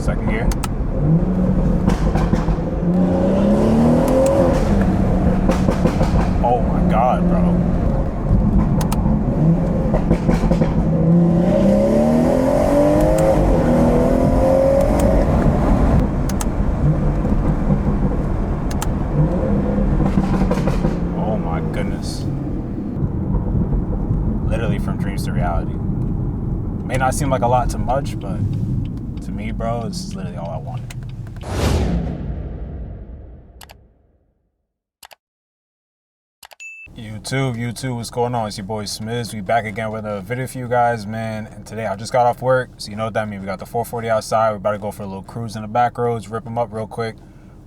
Second gear. Oh my God, bro. Oh my goodness. Literally from dreams to reality. May not seem like a lot to much, but to me, bro, this is literally all I wanted. YouTube, what's going on? It's your boy Smiz. We back again with a video for you guys, man. And today I just got off work, so you know what that means. We got the 440 outside. We're about to go for a little cruise in the back roads, rip them up real quick.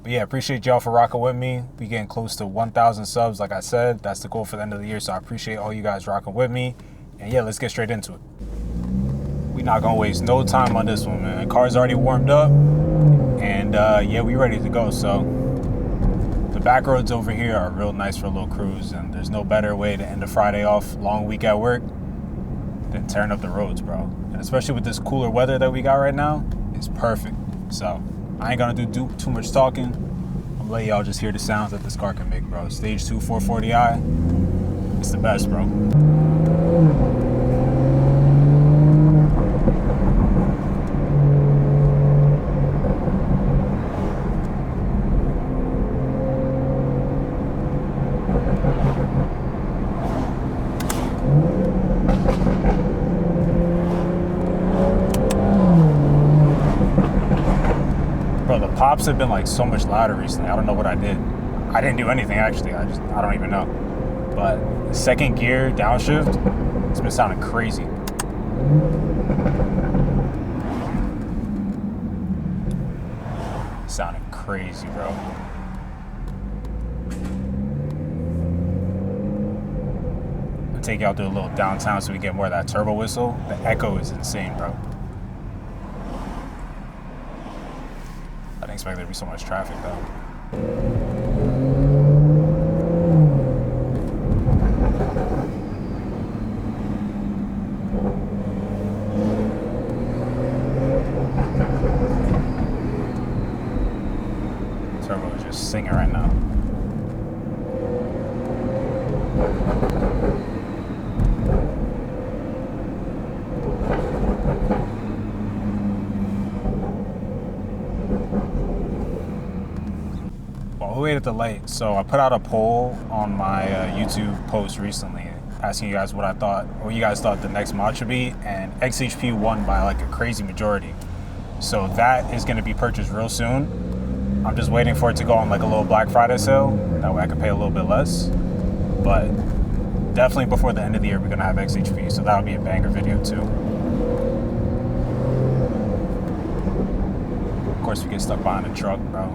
But yeah, appreciate y'all for rocking with me. We getting close to 1,000 subs, like I said. That's the goal for the end of the year, so I appreciate all you guys rocking with me. And yeah, let's get straight into it. We not gonna waste no time on this one, man. Car's already warmed up, and yeah, we ready to go. So the back roads over here are real nice for a little cruise, and there's no better way to end a Friday off, long week at work, than tearing up the roads, bro. And especially with this cooler weather that we got right now, it's perfect. So I ain't gonna do too much talking. I'm gonna let y'all just hear the sounds that this car can make, bro. Stage 2 440i, it's the best, bro. Bro, the pops have been like so much louder recently. I don't know what I did. I didn't do anything actually. I don't even know. But second gear downshift, it's been sounding crazy. Sounding crazy, bro. I'll take you out to a little downtown so we get more of that turbo whistle. The echo is insane, bro. I didn't expect there to be so much traffic though. Turbo is just singing right now. Who ate at the light? So I put out a poll on my YouTube post recently asking you guys what you guys thought the next mod should be, and XHP won by like a crazy majority. So that is going to be purchased real soon. I'm just waiting for it to go on like a little Black Friday sale. That way I can pay a little bit less. But definitely before the end of the year, we're going to have XHP. So that'll be a banger video too. Of course, we get stuck behind a truck, bro.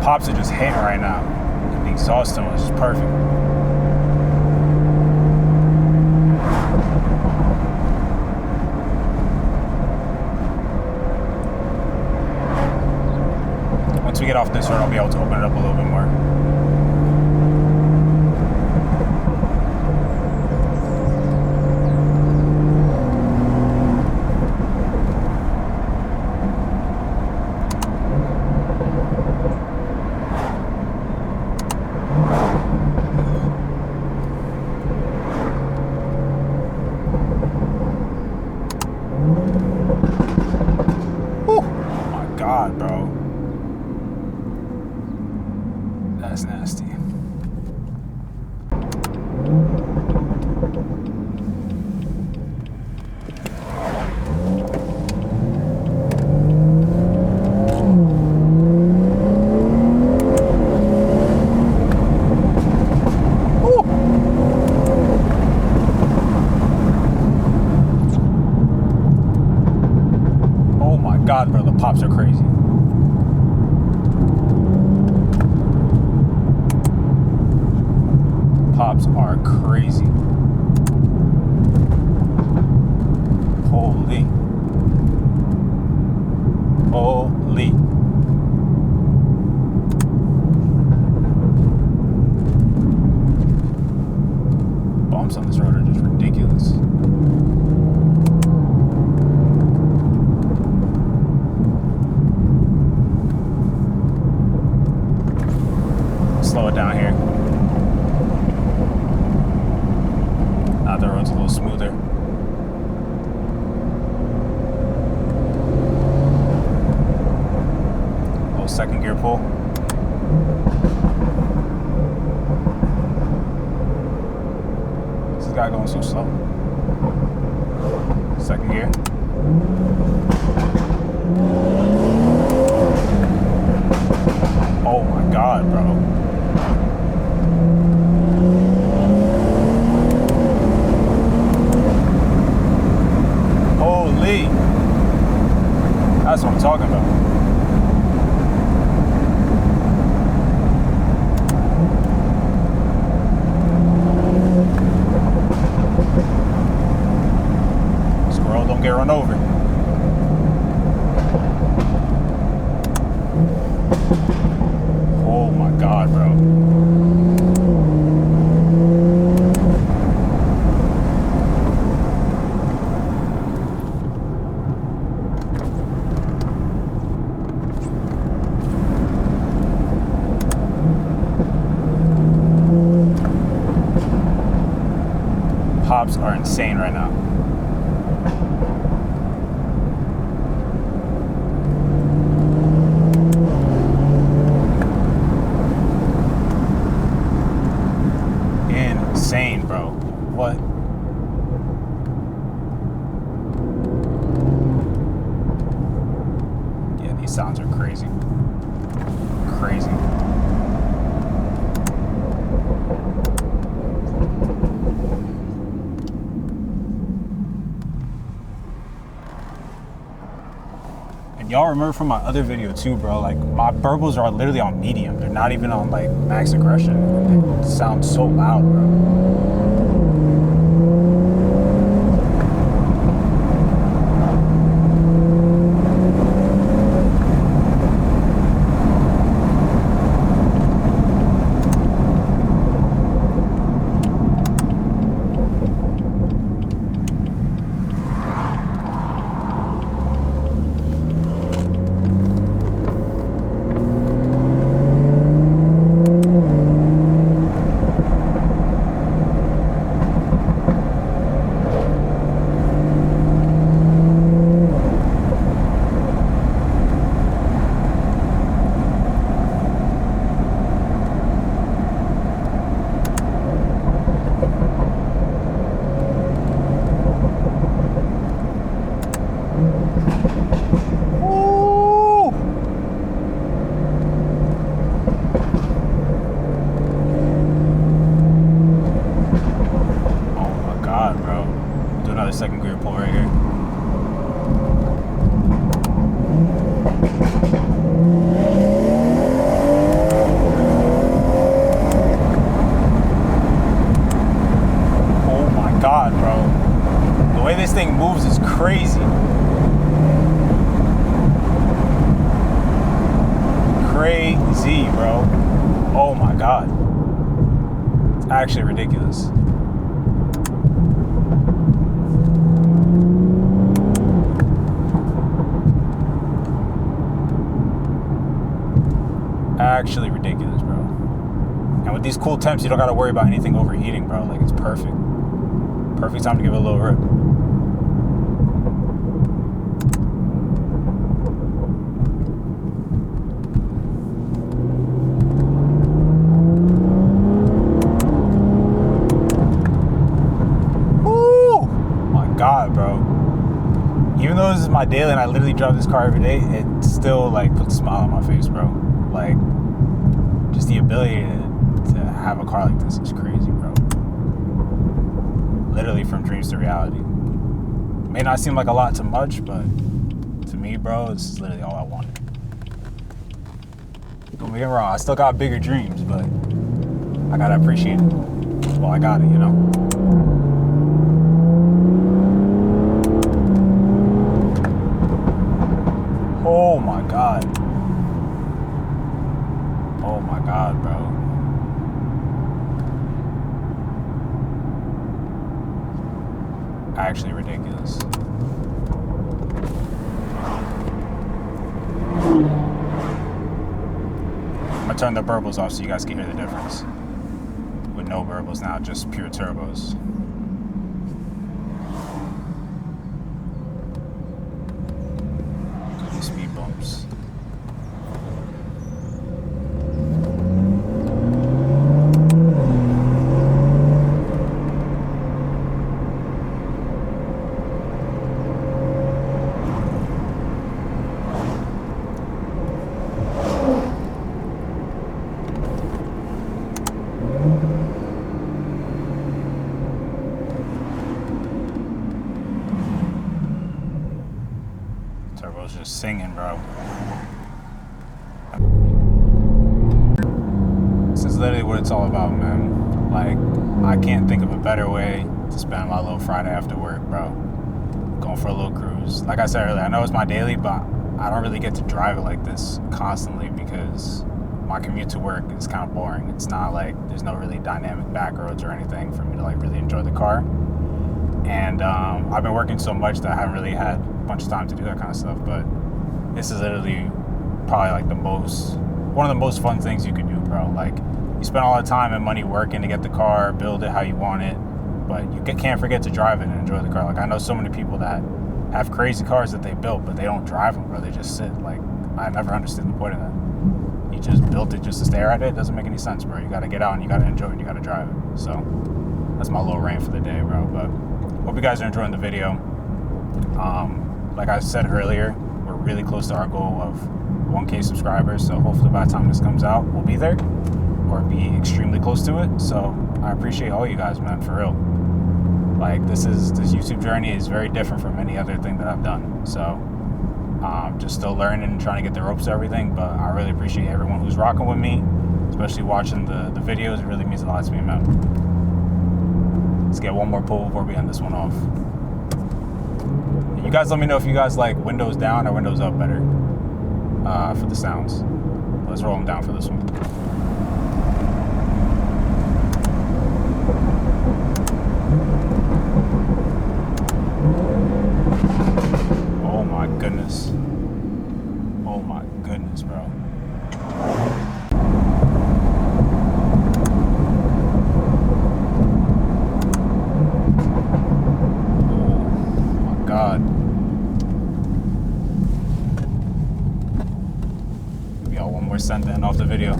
Pops are just hitting right now. The exhaust tone is just perfect. Once we get off this road, I'll be able to open it up a little bit more. God, bro. That's pops are crazy. Holy. Holy. Bumps on this road are just ridiculous. Slow it down here. Now the road's a little smoother. Little second gear pull. This guy going so slow. Second gear. Oh my God, bro. Holy. That's what I'm talking about. Squirrel, don't get run over. Oh my God, bro. Pops are insane right now. Insane, bro. What? Yeah, these sounds are crazy. Crazy. And y'all remember from my other video too, bro, like my burbles are literally on medium. They're not even on like max aggression. They sound so loud, bro. Second gear pull right here. Oh my God, bro. The way this thing moves is crazy. Crazy, bro. Oh my God. It's actually ridiculous. Actually ridiculous, bro. And with these cool temps, you don't gotta worry about anything overheating, bro. Like, it's perfect. Perfect time to give it a little rip. Woo! My God, bro. Even though this is my daily and I literally drive this car every day, it still like puts a smile on my face, bro. Like, just the ability to have a car like this is crazy, bro. Literally from dreams to reality. May not seem like a lot to much, but to me, bro, this is literally all I wanted. Don't get me wrong, I still got bigger dreams, but I gotta appreciate it. while I got it, you know? Oh my God. Oh my God, bro. Actually ridiculous. I'm gonna turn the burbles off so you guys can hear the difference. With no burbles now, just pure turbos. These speed bumps. Turbo's just singing, bro. This is literally what it's all about, man. Like, I can't think of a better way to spend my little Friday after work, bro. Going for a little cruise. Like I said earlier, I know it's my daily, but I don't really get to drive it like this constantly because my commute to work is kind of boring. It's not like there's no really dynamic back roads or anything for me to like really enjoy the car. And I've been working so much that I haven't really had a bunch of time to do that kind of stuff. But this is literally probably like one of the most fun things you could do, bro. Like, you spend all the time and money working to get the car, build it how you want it, but you can't forget to drive it and enjoy the car. Like, I know so many people that have crazy cars that they built, but they don't drive them, bro. They just sit. Like, I never understood the point of that. You just built it just to stare at it. It doesn't make any sense, bro. You got to get out and you got to enjoy it. You got to drive it. So that's my little rant for the day, bro. But hope you guys are enjoying the video. Like I said earlier, we're really close to our goal of 1K subscribers. So hopefully by the time this comes out, we'll be there or be extremely close to it. So I appreciate all you guys, man, for real. Like, this YouTube journey is very different from any other thing that I've done. So just still learning and trying to get the ropes to everything, but I really appreciate everyone who's rocking with me, especially watching the videos. It really means a lot to me, man. Let's get one more pull before we end this one off. You guys let me know if you guys like windows down or windows up better for the sounds. Let's roll them down for this one. Oh my goodness. Oh my goodness, bro. God. Give y'all one more cent to end off the video.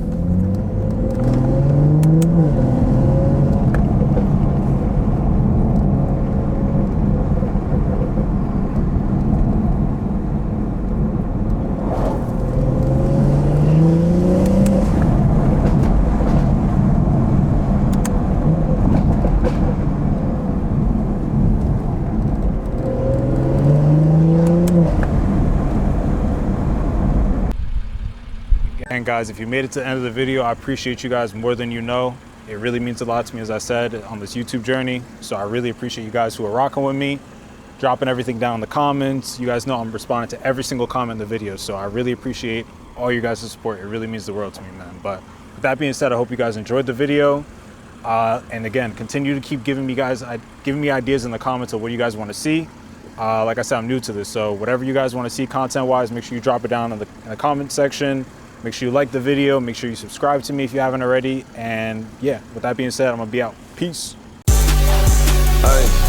And guys, if you made it to the end of the video, I appreciate you guys more than you know. It really means a lot to me, as I said, on this YouTube journey. So I really appreciate you guys who are rocking with me, dropping everything down in the comments. You guys know I'm responding to every single comment in the video. So I really appreciate all you guys' support. It really means the world to me, man. But with that being said, I hope you guys enjoyed the video. And again, continue to keep giving me ideas in the comments of what you guys want to see. Like I said, I'm new to this. So whatever you guys want to see content-wise, make sure you drop it down in the comment section. Make sure you like the video. Make sure you subscribe to me if you haven't already. And yeah, with that being said, I'm going to be out. Peace. Hey.